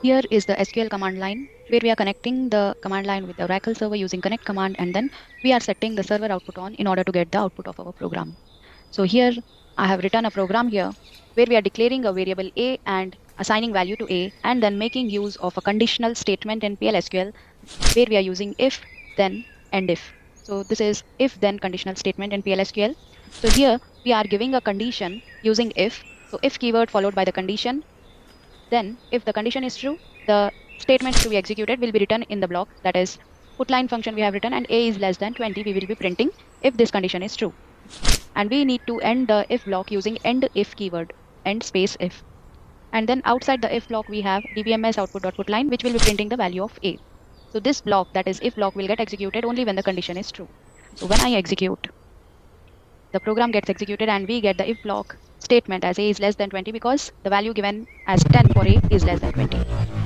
Here is the SQL command line where we are connecting the command line with the Oracle server using connect command, and then we are setting the server output on in order to get the output of our program. So here I have written a program here where we are declaring a variable a and assigning value to a, and then making use of a conditional statement in PLSQL where we are using if, then, and if. So this is if then conditional statement in PLSQL. So here we are giving a condition using if. So if keyword followed by the condition. Then if the condition is true, the statements to be executed will be written in the block, that is put line function we have written, and a is less than 20 we will be printing if this condition is true. And we need to end the if block using end if keyword, end space if. And then outside the if block we have dbms output.putLine, which will be printing the value of a. So this block, that is if block, will get executed only when the condition is true. So when I execute, the program gets executed and we get the if block statement as a is less than 20 because the value given as 10 for a is less than 20.